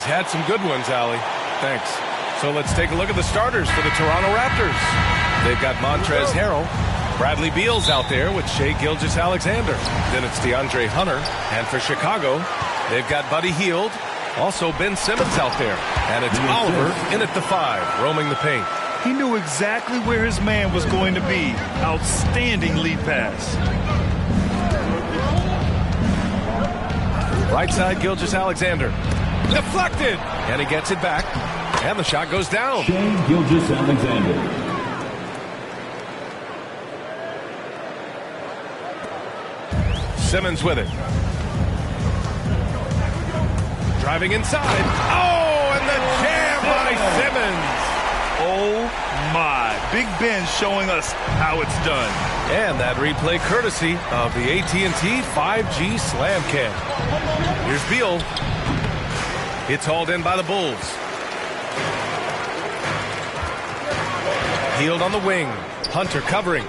Had some good ones, Allie. Thanks. So let's take a look at the starters for the Toronto Raptors. They've got Montrezl Harrell. Bradley Beal's out there with Shai Gilgeous-Alexander. Then it's DeAndre Hunter. And for Chicago, they've got Buddy Hield. Also Ben Simmons out there. And it's Oliver in at the 5, roaming the paint. He knew exactly where his man was going to be. Outstanding lead pass. Right side, Gilgeous-Alexander. Deflected! And he gets it back. And the shot goes down. Shai Gilgeous-Alexander. Simmons with it. Driving inside. Oh, and the jam by Simmons. Oh, my. Big Ben showing us how it's done. And that replay courtesy of the AT&T 5G Slam Cam. Here's Beal. It's hauled in by the Bulls. Hield on the wing. Hunter covering.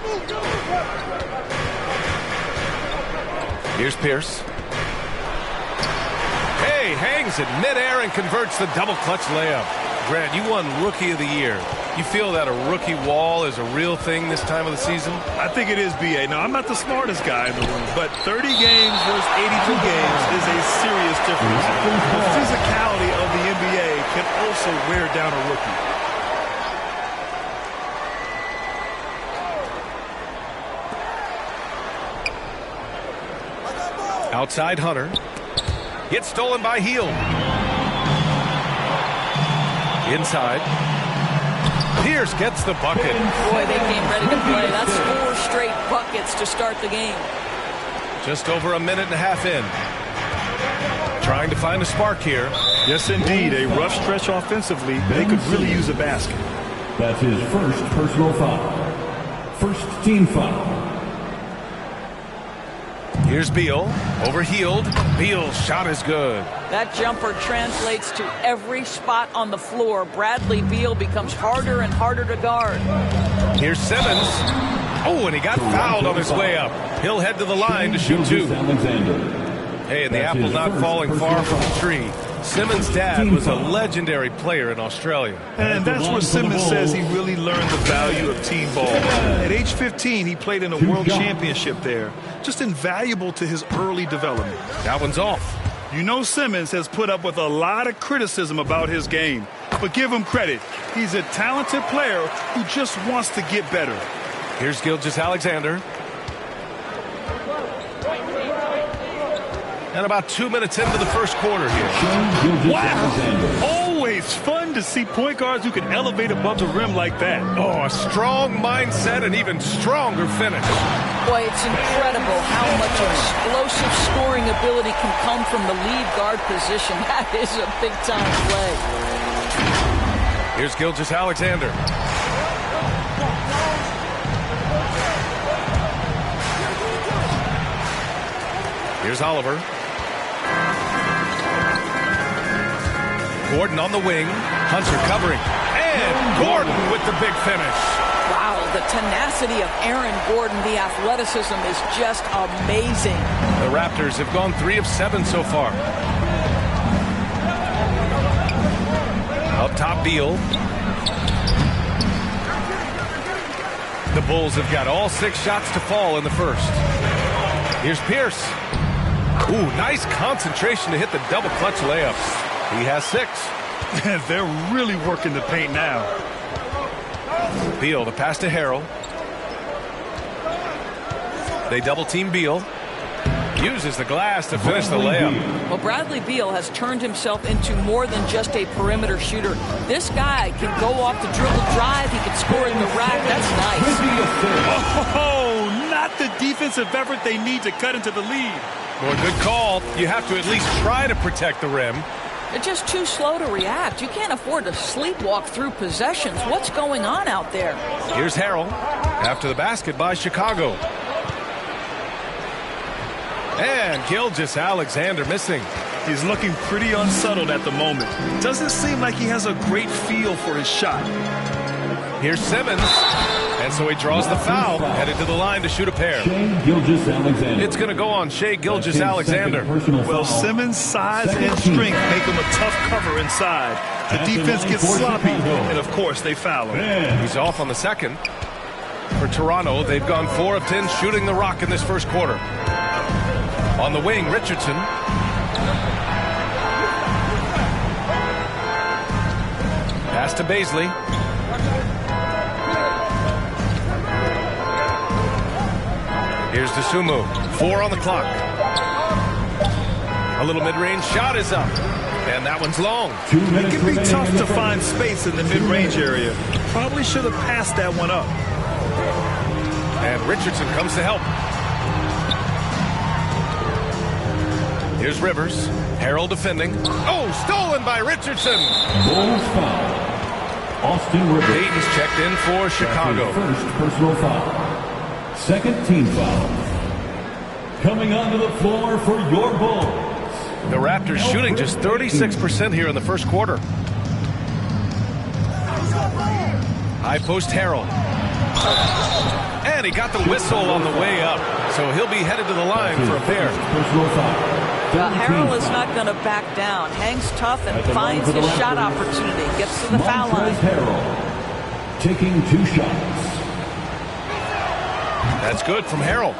Here's Pierce. Hey, hangs it midair and converts the double clutch layup. Grant, you won Rookie of the Year. You feel that a rookie wall is a real thing this time of the season? I think it is, B.A. Now, I'm not the smartest guy in the room, but 30 games versus 82 games is a serious difference. The physicality of the NBA can also wear down a rookie. Outside Hunter. Gets stolen by Hield. Inside. Pierce gets the bucket. Boy, they came ready to play. That's 4 straight buckets to start the game. Just over a minute and a half in. Trying to find a spark here. Yes, indeed. A rough stretch offensively. They could really use a basket. That's his first personal foul. First team foul. Here's Beal. Over Hield. Beal's shot is good. That jumper translates to every spot on the floor. Bradley Beal becomes harder and harder to guard. Here's Simmons. Oh, and he got fouled on his way up. He'll head to the line to shoot 2. Hey, and the apple not falling far from the tree. Simmons' dad was a legendary player in Australia. And that's where Simmons says he really learned the value of team ball. At age 15, he played in a world championship there. Just invaluable to his early development. That one's off. You know Simmons has put up with a lot of criticism about his game. But give him credit. He's a talented player who just wants to get better. Here's Gilgeous-Alexander. And about 2 minutes into the first quarter here. Wow! Always fun to see point guards who can elevate above the rim like that. Oh, a strong mindset and even stronger finish. Boy, it's incredible how much explosive scoring ability can come from the lead guard position. That is a big-time play. Here's Gilgeous-Alexander. Here's Oliver. Gordon on the wing. Hunter covering. And Gordon with the big finish. Wow, the tenacity of Aaron Gordon, the athleticism is just amazing. The Raptors have gone 3 of 7 so far. Up top, Beal. The Bulls have got all 6 shots to fall in the first. Here's Pierce. Ooh, nice concentration to hit the double clutch layups. He has 6. They're really working the paint now. Beal, the pass to Harrell. They double team Beal. Uses the glass to finish the layup. Well, Bradley Beal has turned himself into more than just a perimeter shooter. This guy can go off the dribble drive. He can score in the rack. That's nice. Oh, not the defensive effort they need to cut into the lead. Well, good call. You have to at least try to protect the rim. They're just too slow to react. You can't afford to sleepwalk through possessions. What's going on out there? Here's Harrell. After the basket by Chicago. And Gilgeous-Alexander missing. He's looking pretty unsettled at the moment. Doesn't seem like he has a great feel for his shot. Here's Simmons. And so he draws the foul, headed to the line to shoot a pair. It's going to go on Shai Gilgeous-Alexander. Well, Simmons' size and strength make him a tough cover inside. The defense gets sloppy, and of course they foul him. He's off on the second. For Toronto, they've gone 4 of 10 shooting the rock in this first quarter. On the wing, Richardson. Pass to Baisley. Here's Dosunmu. 4 on the clock. A little mid-range shot is up. And that one's long. It can be tough to find space in the mid-range area. Probably should have passed that one up. And Richardson comes to help. Here's Rivers. Harrell defending. Oh, stolen by Richardson. Bulls foul. Austin Rivers. Payton's checked in for Chicago. First personal foul. Second team foul. Coming onto the floor for your Bulls. The Raptors shooting just 36% here in the first quarter. High post Harrell. And he got the whistle on the way up. So he'll be headed to the line for a pair. Harrell is not going to back down. Hangs tough and finds his shot opportunity. Gets to the foul line. Harrell taking 2 shots. That's good from Harrell.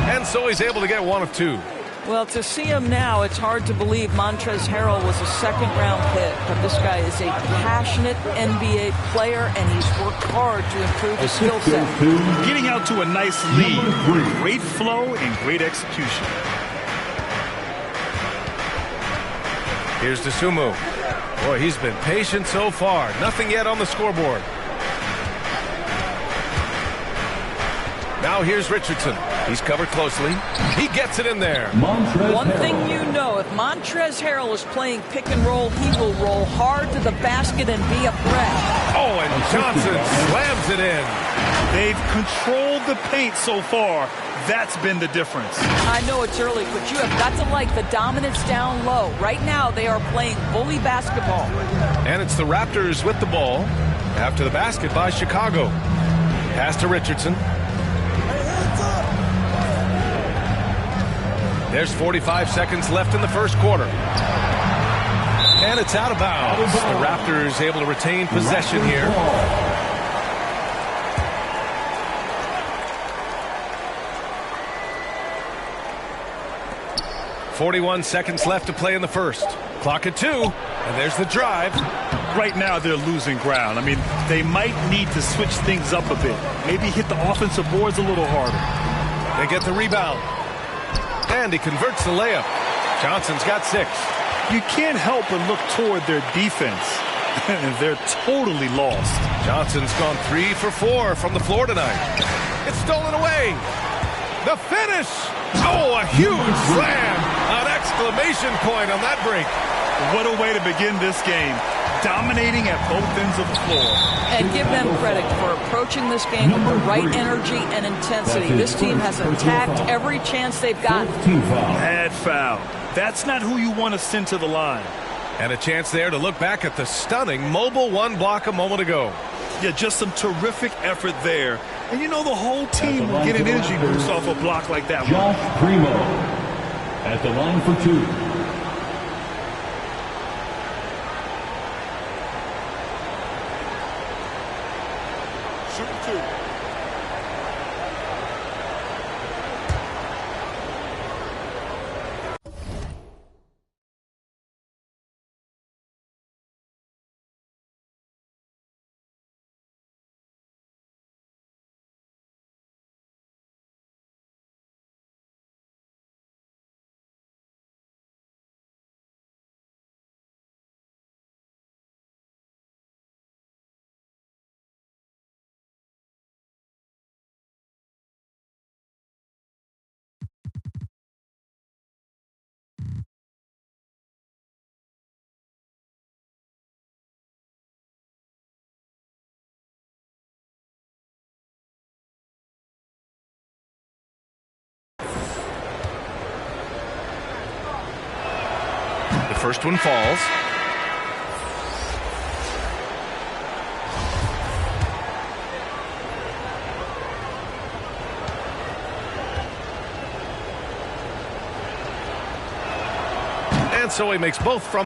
And so he's able to get 1 of 2. Well, to see him now, it's hard to believe Montrezl Harrell was a second-round pick. But this guy is a passionate NBA player, and he's worked hard to improve his skill set. Getting out to a nice lead. Great flow and great execution. Here's Dosunmu. Boy, he's been patient so far. Nothing yet on the scoreboard. Now here's Richardson. He's covered closely. He gets it in there. One thing you know, if Montrezl Harrell is playing pick and roll, he will roll hard to the basket and be a threat. Oh, and Johnson slams it in. They've controlled the paint so far. That's been the difference. I know it's early, but you have got to like the dominance down low. Right now, they are playing bully basketball. And it's the Raptors with the ball after the basket by Chicago. Pass to Richardson. There's 45 seconds left in the first quarter. And it's out of bounds. The Raptors able to retain possession here. .41 seconds left to play in the first. Clock at 2. And there's the drive. Right now they're losing ground. I mean, they might need to switch things up a bit. Maybe hit the offensive boards a little harder. They get the rebound. And he converts the layup. Johnson's got 6. You can't help but look toward their defense. They're totally lost. Johnson's gone 3 for 4 from the floor tonight. It's stolen away. The finish. Oh, a huge slam. An exclamation point on that break. What a way to begin this game. Dominating at both ends of the floor. And give them credit for approaching this game with the right energy and intensity. This team has attacked every chance they've gotten. Bad foul. That's not who you want to send to the line. And a chance there to look back at the stunning mobile 1 block a moment ago. Yeah, just some terrific effort there. And you know the whole team will get an energy boost off a block like that one. Josh Primo at the line for 2. The first one falls. And so he makes both from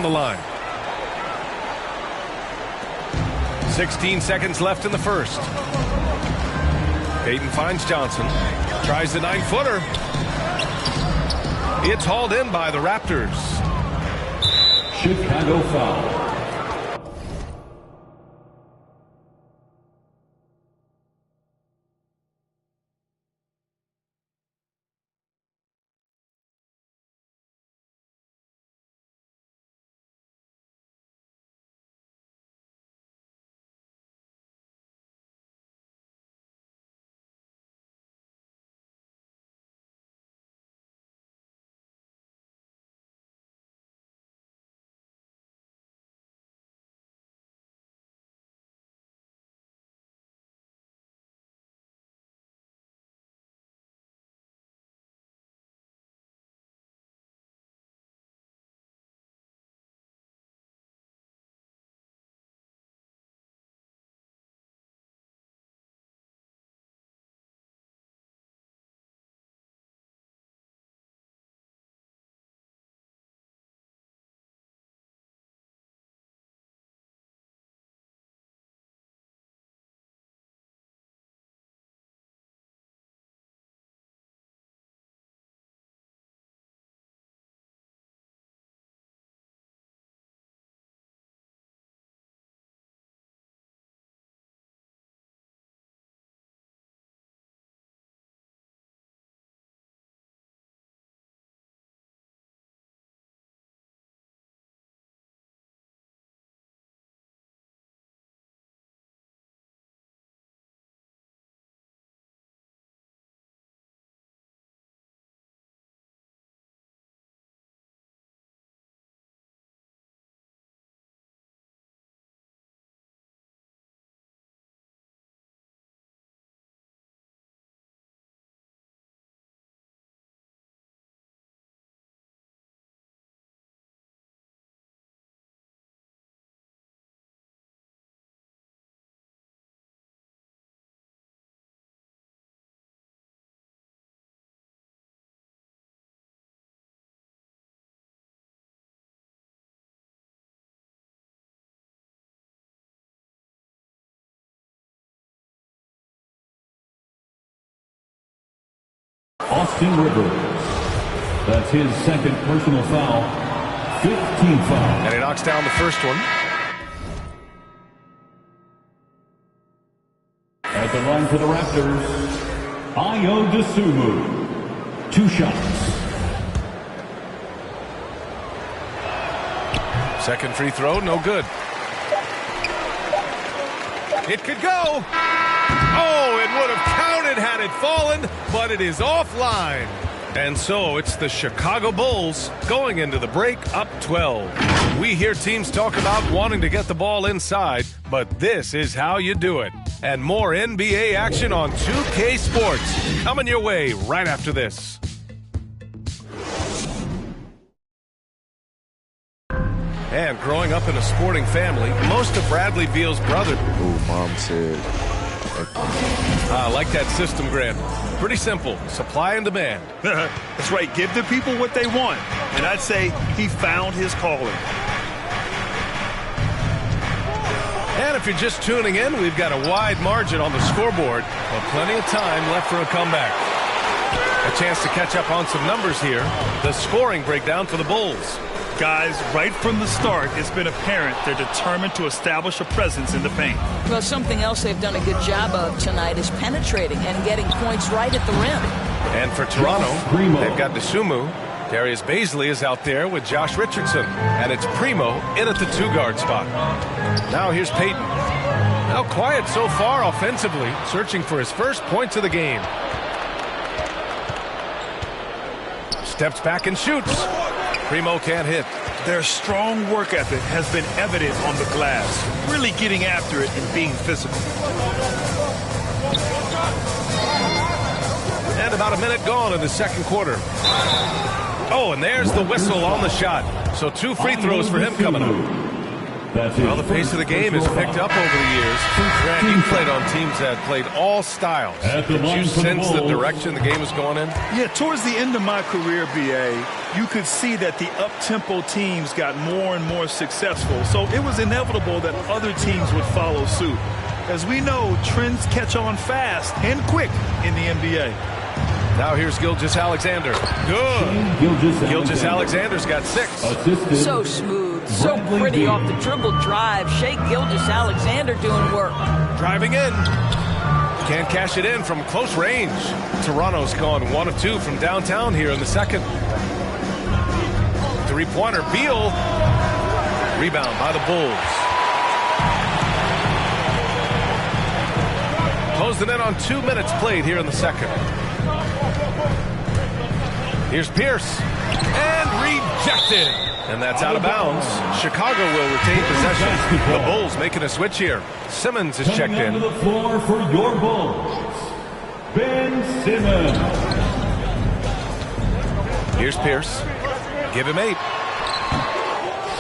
the line. 16 seconds left in the first. Peyton finds Johnson. Tries the 9-footer. It's hauled in by the Raptors. Chicago foul. Austin Rivers. That's his second personal foul. 15 foul. And he knocks down the first one. At the line for the Raptors, Ayo Dosunmu. 2 shots. Second free throw, no good. It could go. Oh, it would have counted had it fallen, but it is offline. And so it's the Chicago Bulls going into the break up 12. We hear teams talk about wanting to get the ball inside, but this is how you do it. And more NBA action on 2K Sports coming your way right after this. And growing up in a sporting family, most of Bradley Beal's brothers... Oh, Mom said... I like that system, Grant. Pretty simple. Supply and demand. That's right. Give the people what they want. And I'd say he found his calling. And if you're just tuning in, we've got a wide margin on the scoreboard, but plenty of time left for a comeback. A chance to catch up on some numbers here. The scoring breakdown for the Bulls. Guys, right from the start, it's been apparent they're determined to establish a presence in the paint. Well, something else they've done a good job of tonight is penetrating and getting points right at the rim. And for Toronto, they've got Dosunmu. Darius Baisley is out there with Josh Richardson. And it's Primo in at the 2-guard spot. Now here's Payton. Now quiet so far offensively, searching for his first points of the game. Steps back and shoots. Primo can't hit. Their strong work ethic has been evident on the glass, really getting after it and being physical. And about a minute gone in the second quarter. Oh, and there's the whistle on the shot. So 2 free throws for him coming up. Well, the pace of the game has picked up over the years. Grant, you played on teams that played all styles. Did you sense the direction the game was going in? Yeah, towards the end of my career, BA, you could see that the up-tempo teams got more and more successful. So it was inevitable that other teams would follow suit. As we know, trends catch on fast and quick in the NBA. Now here's Gilgeous-Alexander. Good. Gilgeous-Alexander's got 6. So smooth, so pretty off the dribble drive. Shai Gilgeous-Alexander doing work. Driving in. Can't cash it in from close range. Toronto's gone 1 of 2 from downtown here in the second. 3-pointer, Beal. Rebound by the Bulls. Closing in on 2 minutes played here in the second. Here's Pierce. And rejected. And that's out of bounds. Chicago will retain possession. The Bulls making a switch here. Simmons is checked in. To the floor for your Bulls, Ben Simmons. Here's Pierce. Give him 8.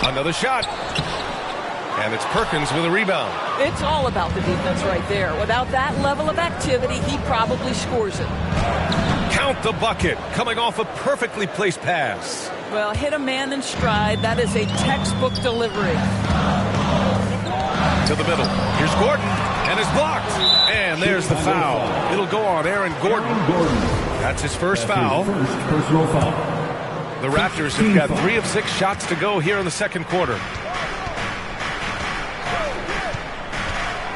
Another shot. And it's Perkins with a rebound. It's all about the defense right there. Without that level of activity, he probably scores it. Count the bucket. Coming off a perfectly placed pass. Well, hit a man in stride. That is a textbook delivery. To the middle. Here's Gordon. And it's blocked. And there's the foul. It'll go on Aaron Gordon. That's his first foul. First personal foul. The Raptors have got 3 of 6 shots to go here in the second quarter.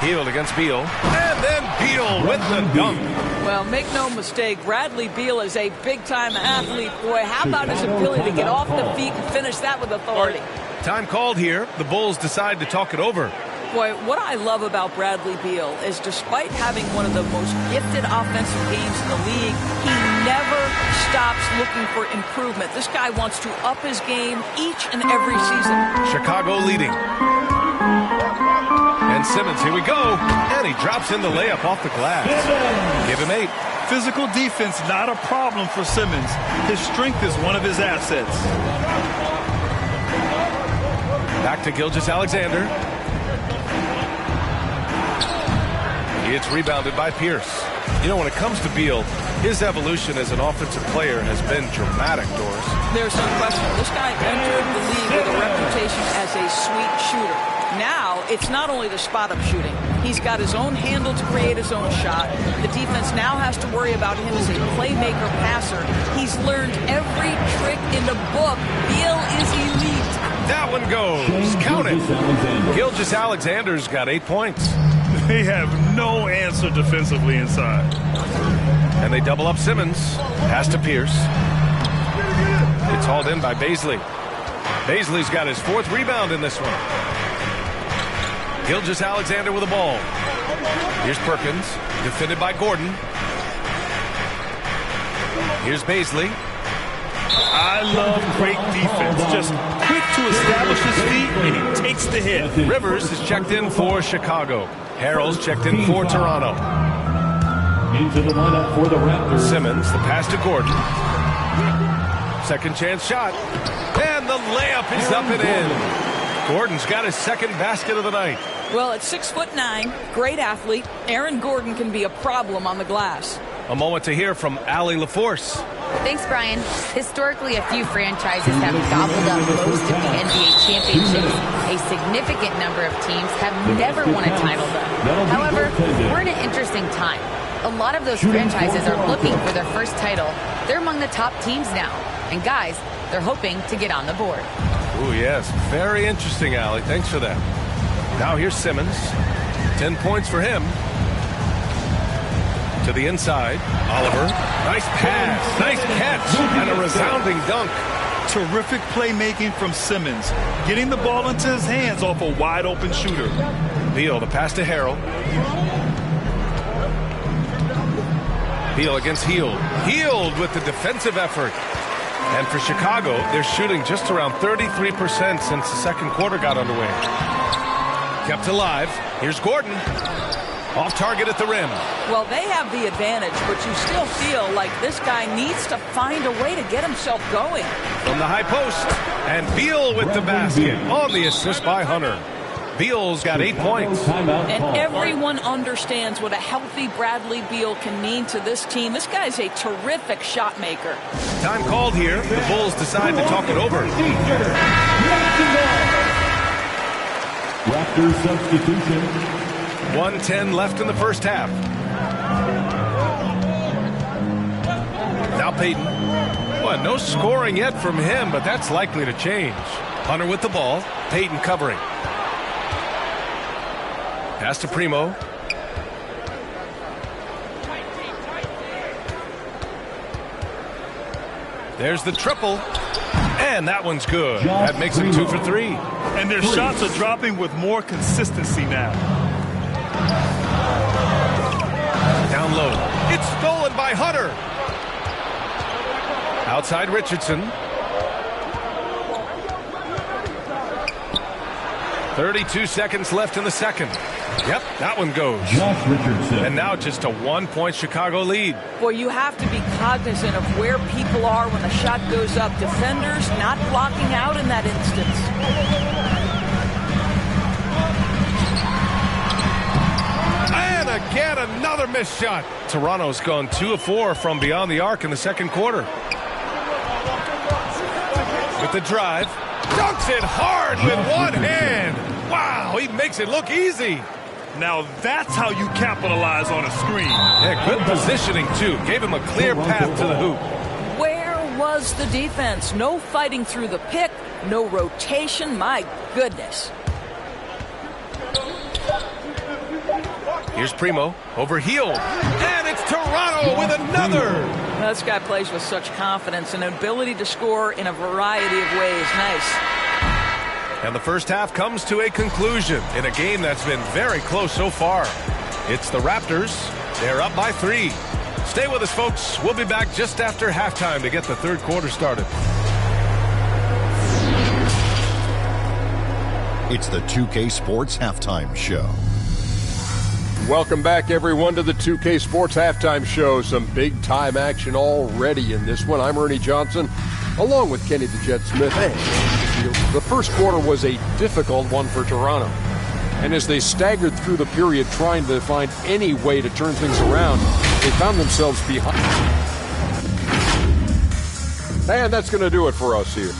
Healed against Beal. And then Beal with the dunk. Well, make no mistake, Bradley Beal is a big-time athlete. Boy, how about his ability to get off the feet and finish that with authority? Time called here. The Bulls decide to talk it over. Boy, what I love about Bradley Beal is despite having one of the most gifted offensive games in the league, he never stops looking for improvement. This guy wants to up his game each and every season. Chicago leading. And Simmons, here we go. And he drops in the layup off the glass. Give him 8. Physical defense, not a problem for Simmons. His strength is one of his assets. Back to Gilgeous-Alexander. It's rebounded by Pierce. You know, when it comes to Beal, his evolution as an offensive player has been dramatic, Doris. There's no question. This guy entered the league with a reputation as a sweet shooter. Now it's not only the spot-up shooting. He's got his own handle to create his own shot. The defense now has to worry about him as a playmaker passer. He's learned every trick in the book. Beal is elite. That one goes. Count it. Gilgeous-Alexander's got 8 points. They have no answer defensively inside. And they double up Simmons. Pass to Pierce. It's hauled in by Baisley. Baisley's got his 4th rebound in this one. Gilgeous-Alexander with the ball. Here's Perkins, defended by Gordon. Here's Baisley. I love great defense. Just quick to establish his feet, and he takes the hit. Rivers is checked in for Chicago. Harrell's checked in for Toronto. Into the lineup for the Raptors. Simmons, the pass to Gordon. Second chance shot. And the layup is up and in. Gordon's got his 2nd basket of the night. Well, at 6'9", great athlete, Aaron Gordon can be a problem on the glass. A moment to hear from Allie LaForce. Thanks, Brian. Historically, a few franchises have gobbled up most of the NBA championships. A significant number of teams have never won a title, though. However, we're in an interesting time. A lot of those franchises are looking for their first title. They're among the top teams now. And guys, they're hoping to get on the board. Oh, yes. Very interesting, Allie. Thanks for that. Now here's Simmons. 10 points for him. To the inside. Oliver. Nice pass. Nice catch. And a resounding dunk. Terrific playmaking from Simmons. Getting the ball into his hands off a wide-open shooter. Beal, the pass to Harrell. Beal against Hield. Hield with the defensive effort. And for Chicago, they're shooting just around 33% since the second quarter got underway. Kept alive. Here's Gordon. Off target at the rim. Well, they have the advantage, but you still feel like this guy needs to find a way to get himself going. From the high post. And Beal with the basket on the assist by Hunter. Beal's got 8 points. And everyone understands what a healthy Bradley Beal can mean to this team. This guy's a terrific shot maker. Time called here. The Bulls decide to talk it over. Raptors substitution. 1:10 left in the first half. Now Payton. Well, no scoring yet from him, but that's likely to change. Hunter with the ball. Payton covering. Pass to Primo. There's the triple. And that one's good. That makes it 2 for 3. And their shots are dropping with more consistency now. Down low. It's stolen by Hunter. Outside Richardson. 32 seconds left in the second. Yep, that one goes. Josh Richardson. And now just a 1-point Chicago lead. Boy, you have to be cognizant of where people are when the shot goes up. Defenders not blocking out in that instance. And again, another missed shot. Toronto's gone 2 of 4 from beyond the arc in the second quarter. With the drive. Dunks it hard with one hand. Wow, he makes it look easy. Now that's how you capitalize on a screen. Yeah, good positioning, too. Gave him a clear path to the hoop. Where was the defense? No fighting through the pick, no rotation. My goodness. Here's Primo over Hield. And it's Toronto with another. This guy plays with such confidence and ability to score in a variety of ways. Nice. And the first half comes to a conclusion in a game that's been very close so far. It's the Raptors. They're up by 3. Stay with us, folks. We'll be back just after halftime to get the third quarter started. It's the 2K Sports Halftime Show. Welcome back, everyone, to the 2K Sports Halftime Show. Some big-time action already in this one. I'm Ernie Johnson, along with Kenny the Jet Smith. The first quarter was a difficult one for Toronto. And as they staggered through the period trying to find any way to turn things around, they found themselves behind. And that's going to do it for us here.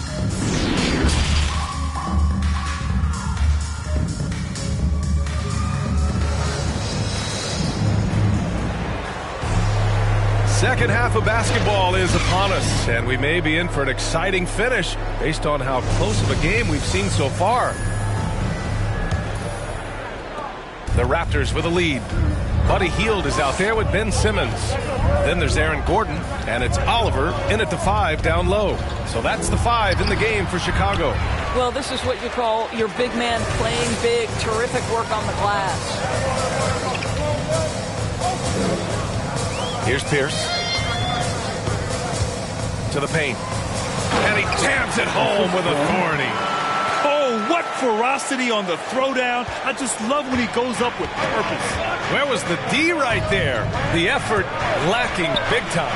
Second half of basketball is upon us, and we may be in for an exciting finish based on how close of a game we've seen so far. The Raptors with a lead. Buddy Hield is out there with Ben Simmons. Then there's Aaron Gordon, and it's Oliver in at the 5 down low. So that's the 5 in the game for Chicago. Well, this is what you call your big man playing big. Terrific work on the glass. Here's Pierce. To the paint. And he jams it home with authority. Oh, what ferocity on the throwdown. I just love when he goes up with purpose. Where was the D right there? The effort lacking big time.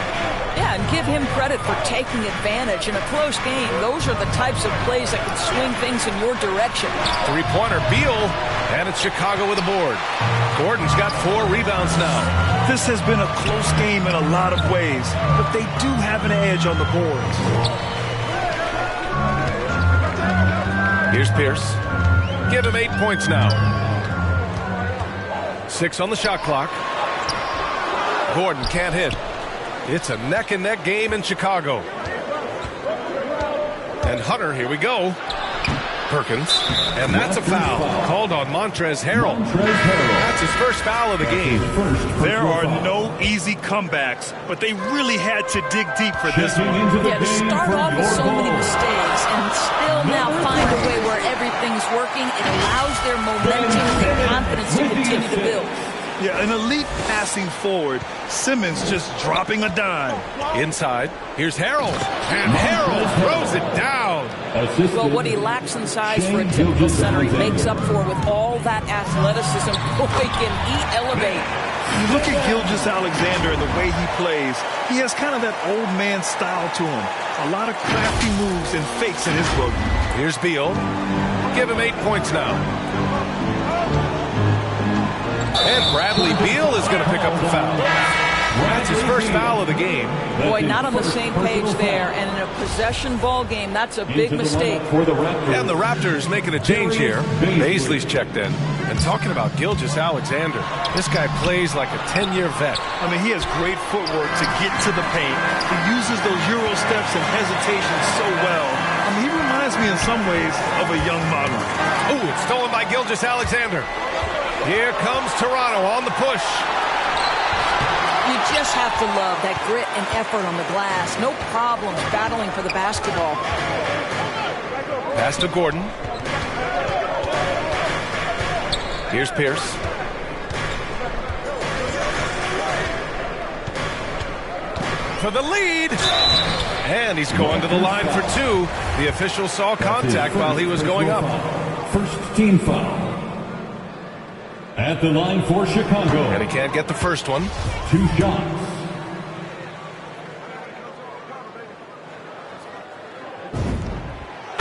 Yeah, and give him credit for taking advantage in a close game. Those are the types of plays that can swing things in your direction. Three-pointer, Beal, and it's Chicago with a board. Gordon's got 4 rebounds now. This has been a close game in a lot of ways, but they do have an edge on the boards. Here's Pierce. Give him 8 points now. 6 on the shot clock. Gordon can't hit. It's a neck-and-neck game in Chicago. And Hunter, here we go. Perkins. And that's a foul called on Montrezl Harrell. That's his first foul of the game. There are no easy comebacks, but they really had to dig deep for this one. Yeah, to start off with so many mistakes and still now find a way where everything's working, it allows their momentum and confidence to continue to build. Yeah, an elite passing forward. Simmons just dropping a dime. Inside, here's Harrell. And Harrell throws it down. Well, what he lacks in size for a typical center, he makes up for with all that athleticism. Boy, can he elevate. You look at Gilgeous-Alexander and the way he plays, he has kind of that old man style to him. A lot of crafty moves and fakes in his book. Here's Beal. Give him 8 points now. And Bradley Beal is going to pick up the foul. That's his first foul of the game. Boy, not on the same page there. And in a possession ball game, that's a big mistake. And the Raptors making a change here. Baisley's checked in. And talking about Gilgeous-Alexander, this guy plays like a 10-year vet. I mean, he has great footwork to get to the paint. He uses those Euro steps and hesitation so well. I mean, he reminds me in some ways of a young model. Oh, it's stolen by Gilgeous-Alexander. Here comes Toronto on the push. You just have to love that grit and effort on the glass. No problems battling for the basketball. Pass to Gordon. Here's Pierce. For the lead. And he's going to the line for 2. The official saw contact while he was going up. First team foul. At the line for Chicago. And he can't get the first one. 2 shots.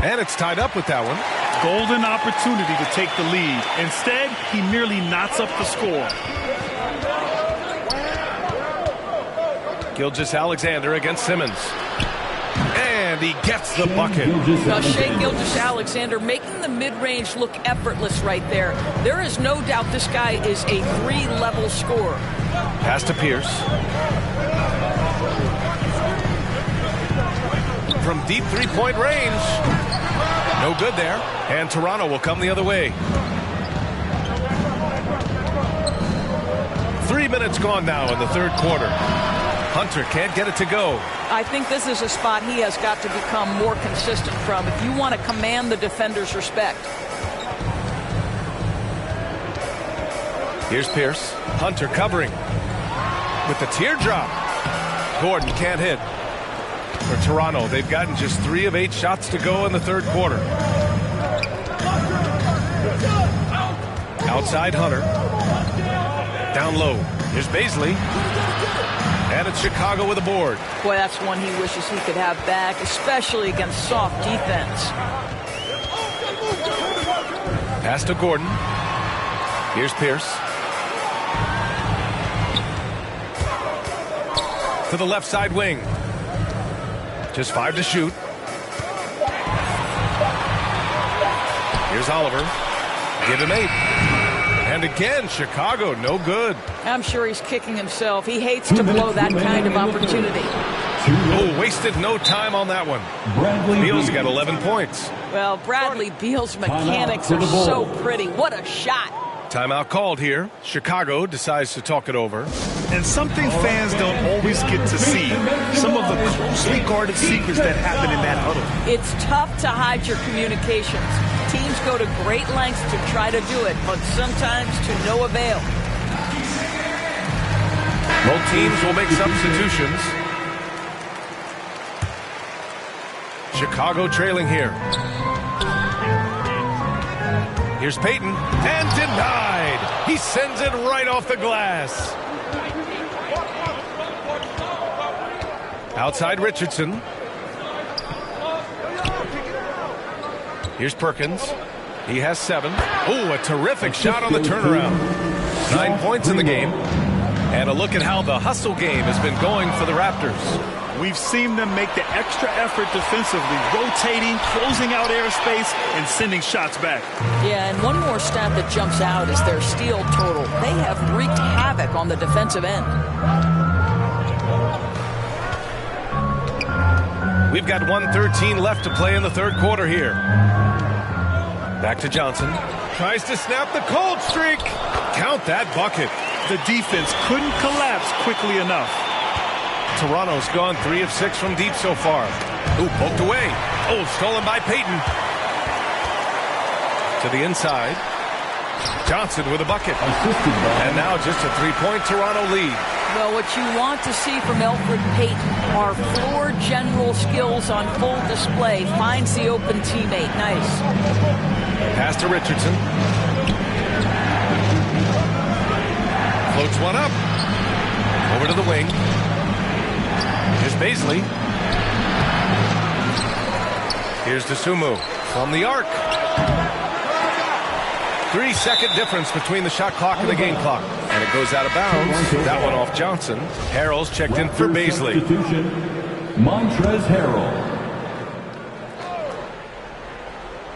And it's tied up with that one. Golden opportunity to take the lead. Instead, he merely knots up the score. Gilgeous-Alexander against Simmons. And he gets the bucket. Now, Shai Gilgeous-Alexander making the mid-range look effortless right there. There is no doubt this guy is a 3-level scorer. Pass to Pierce. From deep 3-point range. No good there. And Toronto will come the other way. 3 minutes gone now in the third quarter. Hunter can't get it to go. I think this is a spot he has got to become more consistent from if you want to command the defender's respect. Here's Pierce. Hunter covering with the teardrop. Gordon can't hit. For Toronto, they've gotten just 3 of 8 shots to go in the third quarter. Outside Hunter. Down low. Here's Baisley. And it's Chicago with a board. Boy, that's one he wishes he could have back, especially against soft defense. Pass to Gordon. Here's Pierce. To the left side wing. Just 5 to shoot. Here's Oliver. Give him 8. And again, Chicago, no good. I'm sure he's kicking himself. He hates to blow that kind of opportunity. Oh, wasted no time on that one. Beal's got 11 points. Well, Bradley Beal's mechanics are so pretty. What a shot. Timeout called here. Chicago decides to talk it over. And something fans don't always get to see. Some of the closely guarded secrets that happen in that huddle. It's tough to hide your communications. Teams go to great lengths to try to do it, but sometimes to no avail. Both teams will make substitutions. Chicago trailing here. Here's Payton, and denied. He sends it right off the glass. Outside Richardson. Here's Perkins. He has 7. Oh, a terrific shot on the turnaround. 9 points in the game. And a look at how the hustle game has been going for the Raptors. We've seen them make the extra effort defensively, rotating, closing out airspace, and sending shots back. Yeah, and one more stat that jumps out is their steal total. They have wreaked havoc on the defensive end. We've got 1:13 left to play in the third quarter here. Back to Johnson. Tries to snap the cold streak. Count that bucket. The defense couldn't collapse quickly enough. Toronto's gone 3 of 6 from deep so far. Ooh, poked away. Oh, stolen by Payton. To the inside. Johnson with a bucket. And now just a 3-point Toronto lead. Well, what you want to see from Elfrid Payton are floor general skills on full display. Finds the open teammate. Nice. Pass to Richardson. Floats one up. Over to the wing. Here's Baisley. Here's Dosunmu from the arc. 3-second difference between the shot clock and the game clock. And it goes out of bounds. That one off Johnson. Harrell's checked in for Baisley. Montrezl Harrell.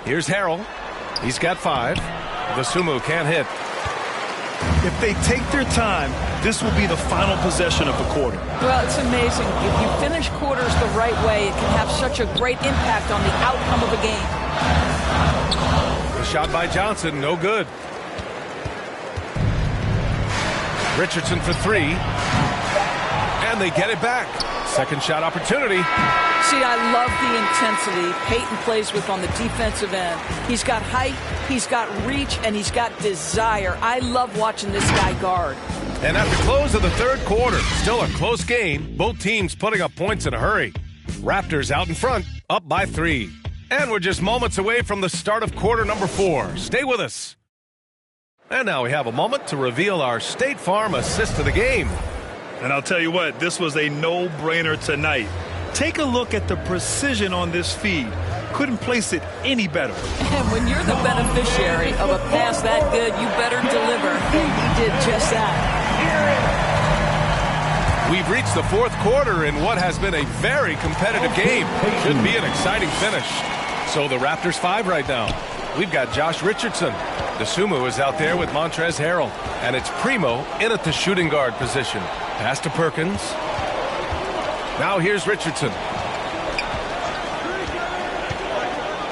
Here's Harrell. He's got 5. Dosunmu can't hit. If they take their time, this will be the final possession of the quarter. Well, it's amazing. If you finish quarters the right way, it can have such a great impact on the outcome of a game. The shot by Johnson, no good. Richardson for 3. And they get it back. Second shot opportunity. See, I love the intensity Payton plays with on the defensive end. He's got height, he's got reach, and he's got desire. I love watching this guy guard. And at the close of the third quarter, still a close game. Both teams putting up points in a hurry. Raptors out in front, up by 3. And we're just moments away from the start of quarter number 4. Stay with us. And now we have a moment to reveal our State Farm assist of the game. And I'll tell you what, this was a no-brainer tonight. Take a look at the precision on this feed. Couldn't place it any better. And when you're the beneficiary of a pass that good, you better deliver. And he did just that. We've reached the fourth quarter in what has been a very competitive game. Should be an exciting finish. So the Raptors 5 right now. We've got Josh Richardson. Dosunmu is out there with Montrezl Harrell. And it's Primo in at the shooting guard position. Pass to Perkins. Now here's Richardson.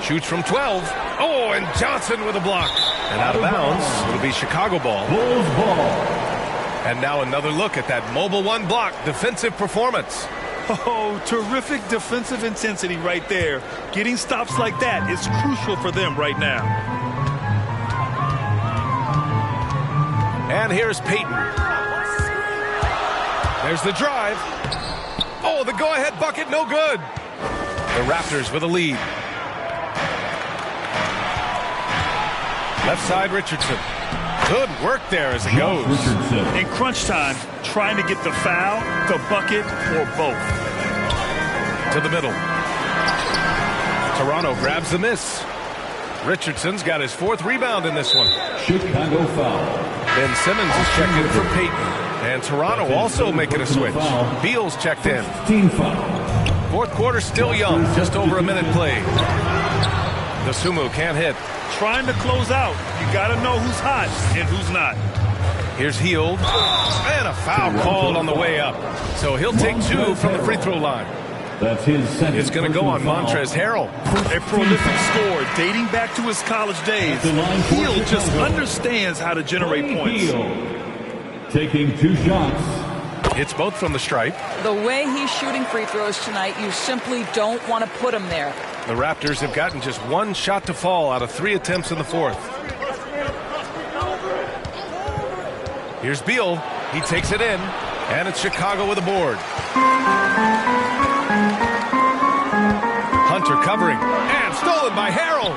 Shoots from 12. Oh, and Johnson with a block. And out of bounds. It'll be Chicago ball. Bulls ball. And now another look at that mobile 1 block defensive performance. Oh, terrific defensive intensity right there. Getting stops like that is crucial for them right now. And here's Payton. There's the drive. Oh, the go-ahead bucket, no good. The Raptors with a lead. Left side, Richardson. Good work there as it goes. In crunch time, trying to get the foul, the bucket, or both. To the middle. Toronto grabs the miss. Richardson's got his 4th rebound in this one. Chicago foul. Ben Simmons is checked in for Payton. And Toronto also making a switch. Beal's checked in. Fourth quarter still young. Just over a minute played. Dosunmu can't hit. trying to close out, you got to know who's hot and who's not. Here's Hield, and a foul called on the way up. So he'll take 2 from the free throw line. That's his second. It's going to go on Montrezl Harrell. A prolific scorer dating back to his college days. Hield just understands how to generate points. Hield taking 2 shots. It's both from the stripe. The way he's shooting free throws tonight, you simply don't want to put him there. The Raptors have gotten just 1 shot to fall out of 3 attempts in the fourth. Here's Beal. He takes it in, and it's Chicago with a board. Hunter covering, and stolen by Harrell.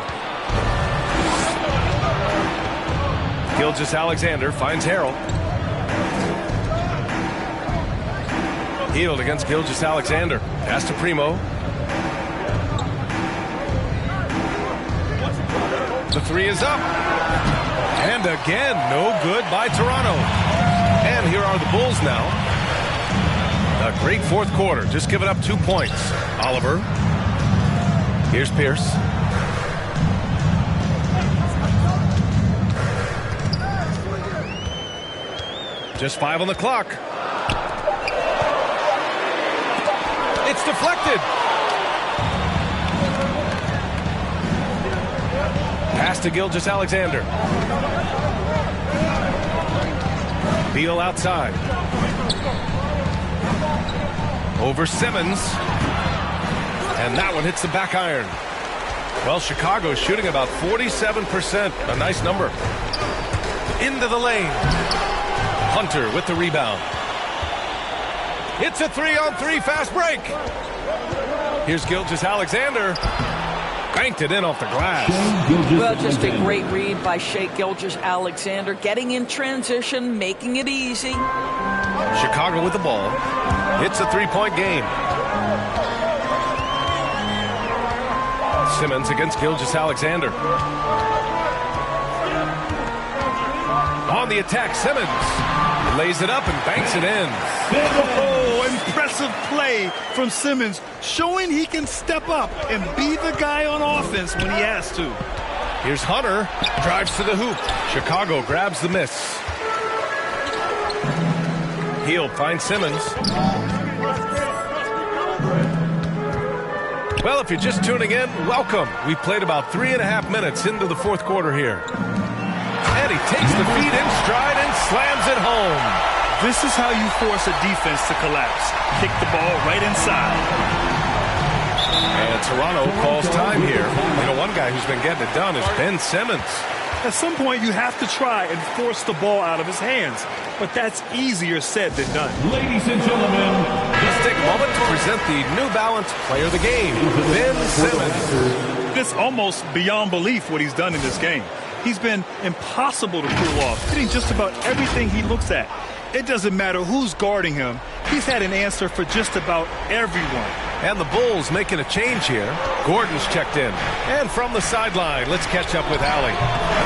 Gilgeous-Alexander finds Harrell. Hield against Gilgeous-Alexander. Pass to Primo. The 3 is up. And again, no good by Toronto. And here are the Bulls now. A great fourth quarter, just giving up 2 points. Oliver. Here's Pierce. Just 5 on the clock. It's deflected. Pass to Gilgeous-Alexander. Beal outside. Over Simmons. And that one hits the back iron. Well, Chicago's shooting about 47%. A nice number. Into the lane. Hunter with the rebound. It's a 3-on-3 fast break. Here's Gilgeous-Alexander. Banked it in off the glass. Well, just a great read by Shai Gilgeous-Alexander. Getting in transition, making it easy. Chicago with the ball. It's a 3-point game. Simmons against Gilgeous-Alexander. On the attack, Simmons lays it up and banks it in. Oh, impressive play from Simmons, showing he can step up and be the guy on offense when he has to. Here's Hunter, drives to the hoop. Chicago grabs the miss. Hield finds Simmons. Well, if you're just tuning in, welcome. We've played about 3.5 minutes into the fourth quarter here. And he takes the feet in stride and slams it home. This is how you force a defense to collapse. Kick the ball right inside. And Toronto calls time here. You know, one guy who's been getting it done is Ben Simmons. At some point, you have to try and force the ball out of his hands. But that's easier said than done. Ladies and gentlemen, let's take a moment to present the New Balance Player of the Game, Ben Simmons. It's almost beyond belief what he's done in this game. He's been impossible to pull off, hitting just about everything he looks at. It doesn't matter who's guarding him. He's had an answer for just about everyone. And the Bulls making a change here. Gordon's checked in. And from the sideline, let's catch up with Allie.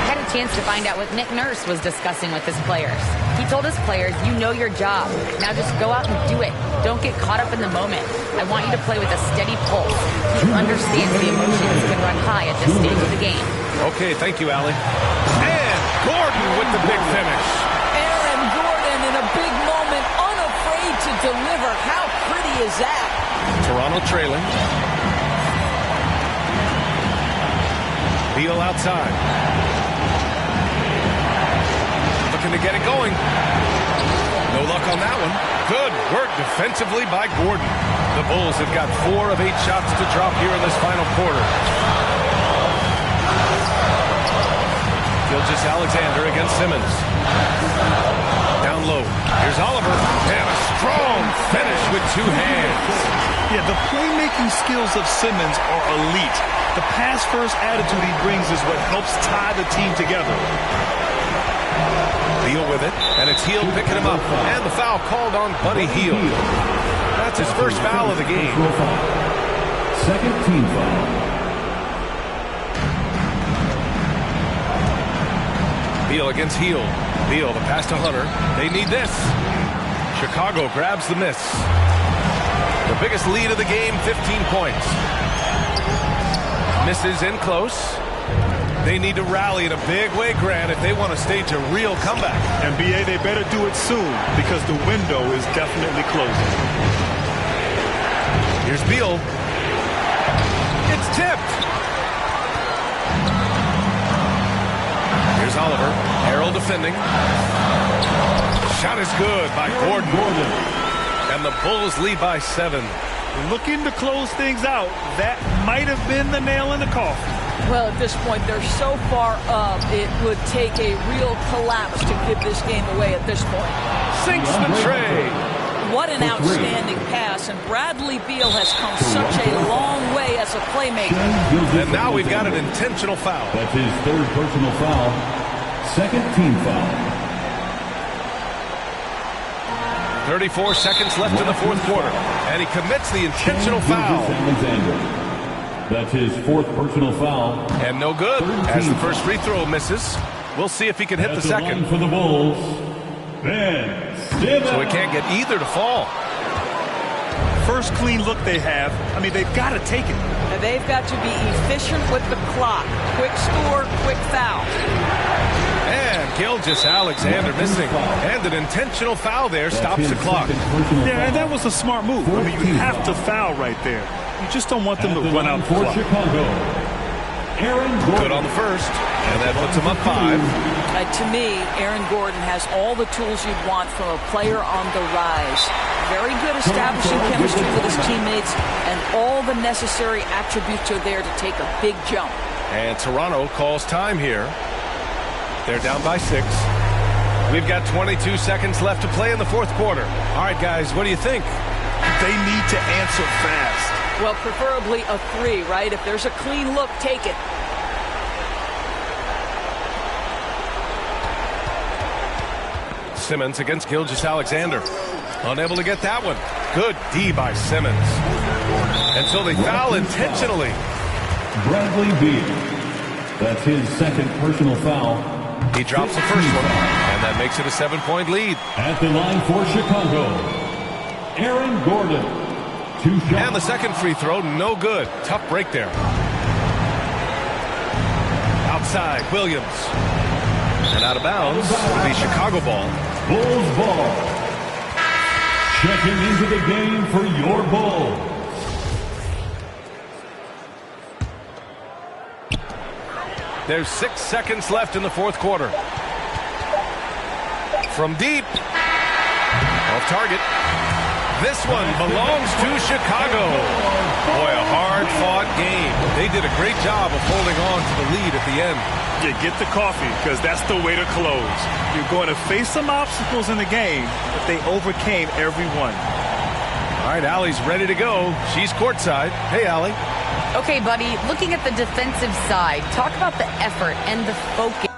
Had a chance to find out what Nick Nurse was discussing with his players. He told his players, you know your job. Now just go out and do it. Don't get caught up in the moment. I want you to play with a steady pulse. He understands the emotions can run high at this stage of the game. Okay, thank you, Allie. And Gordon with the big finish. Aaron Gordon in a big moment, unafraid to deliver. How pretty is that? Toronto trailing. Beal outside. Looking to get it going. No luck on that one. Good work defensively by Gordon. The Bulls have got 4 of 8 shots to drop here in this final quarter. Gilgeous-Alexander against Simmons. Down low. Here's Oliver. And a strong finish with 2 hands. Yeah, the playmaking skills of Simmons are elite. The pass-first attitude he brings is what helps tie the team together. Beal with it, and it's Hield picking him up. And the foul called on Buddy Hield. That's his first foul of the game. Second team foul. Beal against Hield. Beal, the pass to Hunter. They need this. Chicago grabs the miss. The biggest lead of the game, 15 points. Misses in close. They need to rally in a big way, Grant, if they want to stage a real comeback. And BA, they better do it soon because the window is definitely closing. Here's Beal. It's tipped. Here's Oliver. Harrell defending. Shot is good by Gordon. And the Bulls lead by 7. Looking to close things out. That might have been the nail in the coffin. Well, at this point, they're so far up, it would take a real collapse to give this game away at this point. Sinks the tray. What an outstanding pass, and Bradley Beal has come such a long way as a playmaker. And now we've got an intentional foul. That's his third personal foul. Second team foul. 34 seconds left in the fourth quarter, and he commits the intentional foul. That's his fourth personal foul. And no good, as the first free throw misses. We'll see if he can hit the second. For the Bulls, Ben Simmons. So he can't get either to fall. First clean look they have. I mean, they've got to take it. And they've got to be efficient with the clock. Quick score, quick foul. And Gilgeous-Alexander missing. And an intentional foul there stops the clock. Yeah, and that was a smart move. I mean, you have to foul right there. You just don't want them to run out the clock. Good on the first, and that puts him up 5. To me, Aaron Gordon has all the tools you'd want from a player on the rise. Very good establishing chemistry with his teammates, and all the necessary attributes are there to take a big jump. And Toronto calls time here. They're down by 6. We've got 22 seconds left to play in the fourth quarter. All right, guys, what do you think? They need to answer fast. Well, preferably a 3, right? If there's a clean look, take it. Simmons against Gilgeous-Alexander. Unable to get that one. Good D by Simmons. And so they foul intentionally. Bradley Beal. That's his second personal foul. He drops the first one, and that makes it a 7-point lead. At the line for Chicago, Aaron Gordon. 2 shots. And the second free throw, no good. Tough break there. Outside, Williams. And out of bounds will be Chicago ball. Bulls ball. Checking into the game for your Bulls. There's 6 seconds left in the fourth quarter. From deep. Off target. This one belongs to Chicago. Boy, a hard-fought game. They did a great job of holding on to the lead at the end. You get the coffee, because that's the way to close. You're going to face some obstacles in the game, but they overcame every one. All right, Allie's ready to go. She's courtside. Hey, Allie. Okay, buddy, looking at the defensive side, talk about the effort and the focus.